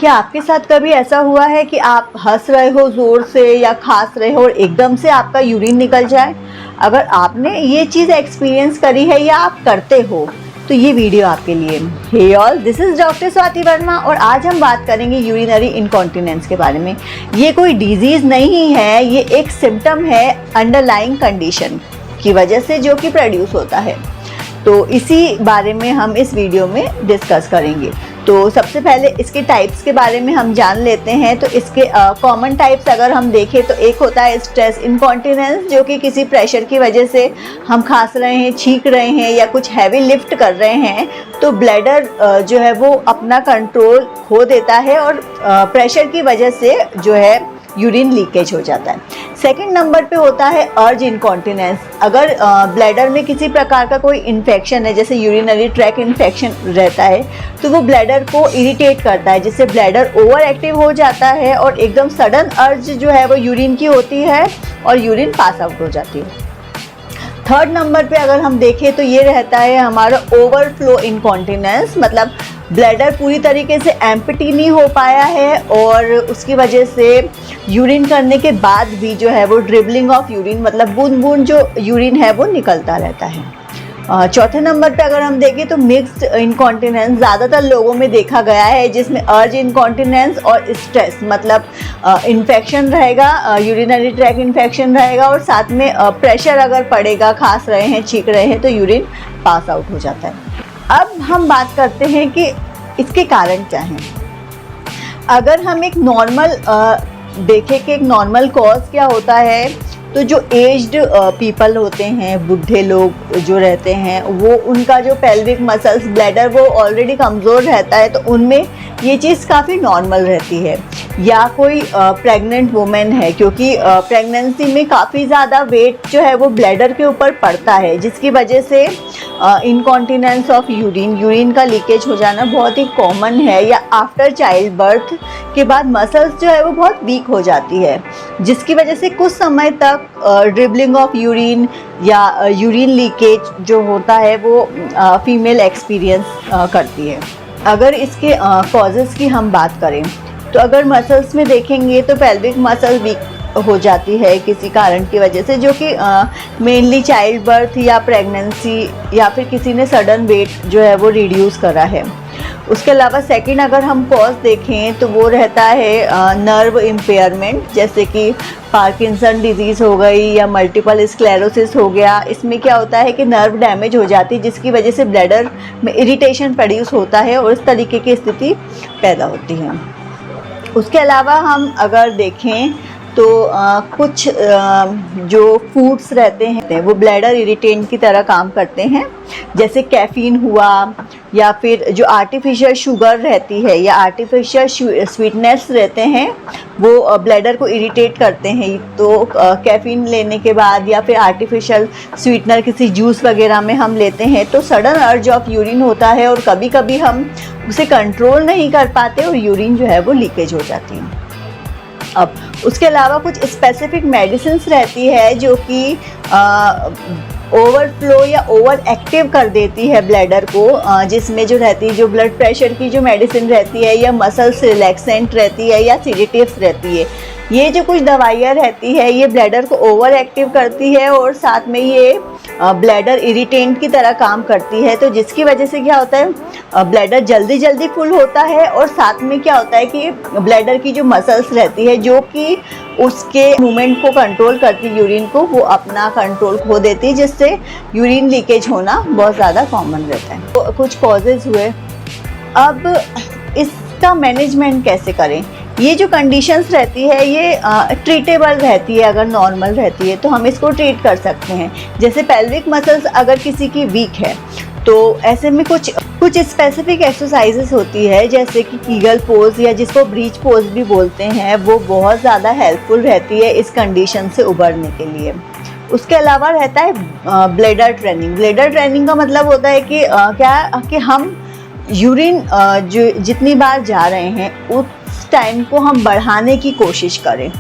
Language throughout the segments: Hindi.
क्या आपके साथ कभी ऐसा हुआ है कि आप हंस रहे हो ज़ोर से या खांस रहे हो और एकदम से आपका यूरिन निकल जाए? अगर आपने ये चीज़ एक्सपीरियंस करी है या आप करते हो तो ये वीडियो आपके लिए। Hey all, this is doctor Swati Verma और आज हम बात करेंगे यूरिनरी इनकॉन्टिनेंस के बारे में। ये कोई डिजीज़ नहीं है, ये एक सिम्टम है अंडरलाइंग कंडीशन की वजह से जो कि प्रोड्यूस होता है। तो इसी बारे में हम इस वीडियो में डिस्कस करेंगे। तो सबसे पहले इसके टाइप्स के बारे में हम जान लेते हैं। तो इसके कॉमन टाइप्स अगर हम देखें तो एक होता है स्ट्रेस इनकॉन्टिनेंस, जो कि किसी प्रेशर की वजह से हम खांस रहे हैं, छींक रहे हैं या कुछ हैवी लिफ्ट कर रहे हैं तो ब्लैडर जो है वो अपना कंट्रोल खो देता है और प्रेशर की वजह से जो है यूरिन लीकेज हो जाता है। सेकंड नंबर पे होता है अर्ज इनकॉन्टिनेंस। अगर ब्लैडर में किसी प्रकार का कोई इन्फेक्शन है, जैसे यूरिनरी ट्रैक इन्फेक्शन रहता है, तो वो ब्लैडर को इरिटेट करता है, जिससे ब्लैडर ओवर एक्टिव हो जाता है और एकदम सडन अर्ज जो है वो यूरिन की होती है और यूरिन पास आउट हो जाती है। थर्ड नंबर पे अगर हम देखें तो ये रहता है हमारा ओवरफ्लो इनकॉन्टिनेंस, मतलब ब्लैडर पूरी तरीके से एम्प्टी नहीं हो पाया है और उसकी वजह से यूरिन करने के बाद भी जो है वो ड्रिबलिंग ऑफ यूरिन, मतलब बूंद बूंद जो यूरिन है वो निकलता रहता है। चौथे नंबर पे अगर हम देखें तो मिक्स्ड इनकॉन्टिनेंस ज़्यादातर लोगों में देखा गया है, जिसमें अर्ज इनकॉन्टिनेंस और स्ट्रेस, मतलब इन्फेक्शन रहेगा, यूरिनरी ट्रैक इन्फेक्शन रहेगा और साथ में प्रेशर अगर पड़ेगा, खांस रहे हैं, छींक रहे हैं तो यूरिन पास आउट हो जाता है। अब हम बात करते हैं कि इसके कारण क्या हैं। अगर हम एक नॉर्मल देखें कि एक नॉर्मल कॉज क्या होता है, तो जो एज्ड पीपल होते हैं, बूढ़े लोग जो रहते हैं, वो उनका जो पेल्विक मसल्स, ब्लैडर वो ऑलरेडी कमज़ोर रहता है, तो उनमें ये चीज़ काफ़ी नॉर्मल रहती है। या कोई प्रेग्नेंट वुमेन है, क्योंकि प्रेगनेंसी में काफ़ी ज़्यादा वेट जो है वो ब्लैडर के ऊपर पड़ता है, जिसकी वजह से इनकॉन्टिनेंस ऑफ यूरिन का लीकेज हो जाना बहुत ही कॉमन है। या आफ्टर चाइल्ड बर्थ के बाद मसल्स जो है वो बहुत वीक हो जाती है, जिसकी वजह से कुछ समय तक ड्रिबलिंग ऑफ यूरिन या यूरिन लीकेज जो होता है वो फीमेल एक्सपीरियंस करती है। अगर इसके कॉजेज़ की हम बात करें तो अगर मसल्स में देखेंगे तो पेल्विक मसल वीक हो जाती है किसी कारण की वजह से, जो कि मेनली चाइल्ड बर्थ या प्रेगनेंसी या फिर किसी ने सडन वेट जो है वो रिड्यूस करा है। उसके अलावा सेकंड अगर हम कॉज देखें तो वो रहता है नर्व इम्पेयरमेंट, जैसे कि पार्किंसन डिजीज़ हो गई या मल्टीपल स्क्लेरोसिस हो गया। इसमें क्या होता है कि नर्व डैमेज हो जाती है, जिसकी वजह से ब्लैडर में इरिटेशन प्रोड्यूस होता है और इस तरीके की स्थिति पैदा होती है। उसके अलावा हम अगर देखें तो कुछ जो फूड्स रहते हैं वो ब्लैडर इरिटेंट की तरह काम करते हैं, जैसे कैफ़ीन हुआ या फिर जो आर्टिफिशियल शुगर रहती है या आर्टिफिशियल स्वीटनेस रहते हैं वो ब्लैडर को इरिटेट करते हैं। तो कैफ़ीन लेने के बाद या फिर आर्टिफिशियल स्वीटनर किसी जूस वगैरह में हम लेते हैं तो सडन अर्ज ऑफ यूरिन होता है और कभी कभी हम उसे कंट्रोल नहीं कर पाते और यूरिन जो है वो लीकेज हो जाती है। अब उसके अलावा कुछ स्पेसिफिक मेडिसिन्स रहती है जो कि ओवरफ्लो या ओवर एक्टिव कर देती है ब्लैडर को, जिसमें जो रहती है जो ब्लड प्रेशर की जो मेडिसिन रहती है या मसल्स रिलैक्सेंट रहती है या सीडेटिव्स रहती है। ये जो कुछ दवाइयाँ रहती है ये ब्लैडर को ओवर एक्टिव करती है और साथ में ये ब्लैडर इरिटेंट की तरह काम करती है, तो जिसकी वजह से क्या होता है ब्लैडर जल्दी जल्दी फुल होता है और साथ में क्या होता है कि ब्लैडर की जो मसल्स रहती है जो कि उसके मूवमेंट को कंट्रोल करती है, यूरिन को, वो अपना कंट्रोल खो देती है, जिससे यूरिन लीकेज होना बहुत ज़्यादा कॉमन रहता है। तो कुछ कॉजेज़ हुए। अब इसका मैनेजमेंट कैसे करें? ये जो कंडीशंस रहती है ये ट्रीटेबल रहती है। अगर नॉर्मल रहती है तो हम इसको ट्रीट कर सकते हैं। जैसे पेल्विक मसल्स अगर किसी की वीक है तो ऐसे में कुछ स्पेसिफिक एक्सरसाइजेस होती है, जैसे कि कीगल पोज या जिसको ब्रीच पोज भी बोलते हैं, वो बहुत ज़्यादा हेल्पफुल रहती है इस कंडीशन से उबरने के लिए। उसके अलावा रहता है ब्लैडर ट्रेनिंग। ब्लैडर ट्रेनिंग का मतलब होता है कि क्या कि हम यूरिन जो जितनी बार जा रहे हैं उस टाइम को हम बढ़ाने की कोशिश करें।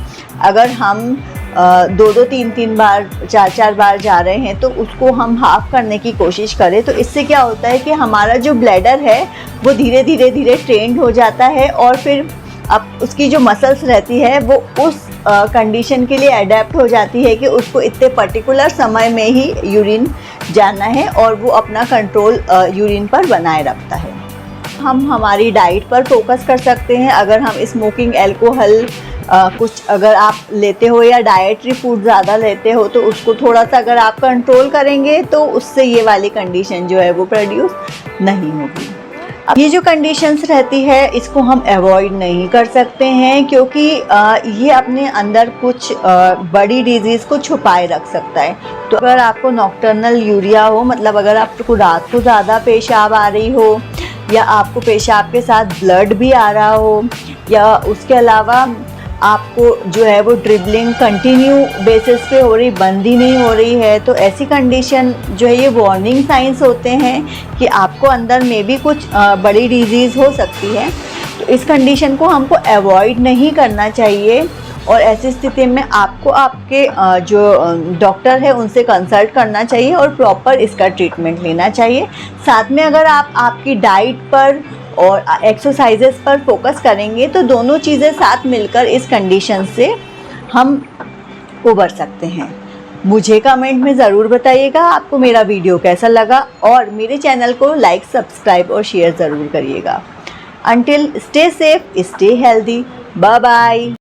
अगर हम दो दो तीन तीन बार, चार चार बार जा रहे हैं, तो उसको हम हाफ करने की कोशिश करें। तो इससे क्या होता है कि हमारा जो ब्लैडर है वो धीरे धीरे धीरे ट्रेंड हो जाता है, और फिर अब उसकी जो मसल्स रहती है वो उस कंडीशन के लिए अडेप्ट हो जाती है कि उसको इतने पर्टिकुलर समय में ही यूरिन जाना है, और वो अपना कंट्रोल यूरिन पर बनाए रखता है। हम हमारी डाइट पर फोकस कर सकते हैं। अगर हम स्मोकिंग, अल्कोहल कुछ अगर आप लेते हो या डाइटरी फूड ज़्यादा लेते हो, तो उसको थोड़ा सा अगर आप कंट्रोल करेंगे तो उससे ये वाली कंडीशन जो है वो प्रोड्यूस नहीं होगी। अब ये जो कंडीशंस रहती है इसको हम अवॉइड नहीं कर सकते हैं, क्योंकि ये अपने अंदर कुछ बड़ी डिजीज़ को छुपाए रख सकता है। तो अगर आपको नॉक्टर्नल यूरिया हो, मतलब अगर आपको रात को ज़्यादा पेशाब आ रही हो, या आपको पेशाब के साथ ब्लड भी आ रहा हो, या उसके अलावा आपको जो है वो ड्रिबलिंग कंटिन्यू बेसिस पे हो रही, बंद ही नहीं हो रही है, तो ऐसी कंडीशन जो है ये वार्निंग साइंस होते हैं कि आपको अंदर में भी कुछ बड़ी डिजीज़ हो सकती है। तो इस कंडीशन को हमको अवॉइड नहीं करना चाहिए, और ऐसी स्थिति में आपको आपके जो डॉक्टर है उनसे कंसल्ट करना चाहिए और प्रॉपर इसका ट्रीटमेंट लेना चाहिए। साथ में अगर आप आपकी डाइट पर और एक्सरसाइजेस पर फोकस करेंगे तो दोनों चीज़ें साथ मिलकर इस कंडीशन से हम उबर सकते हैं। मुझे कमेंट में ज़रूर बताइएगा आपको मेरा वीडियो कैसा लगा, और मेरे चैनल को लाइक, सब्सक्राइब और शेयर ज़रूर करिएगा। Until stay safe, stay healthy. Bye bye.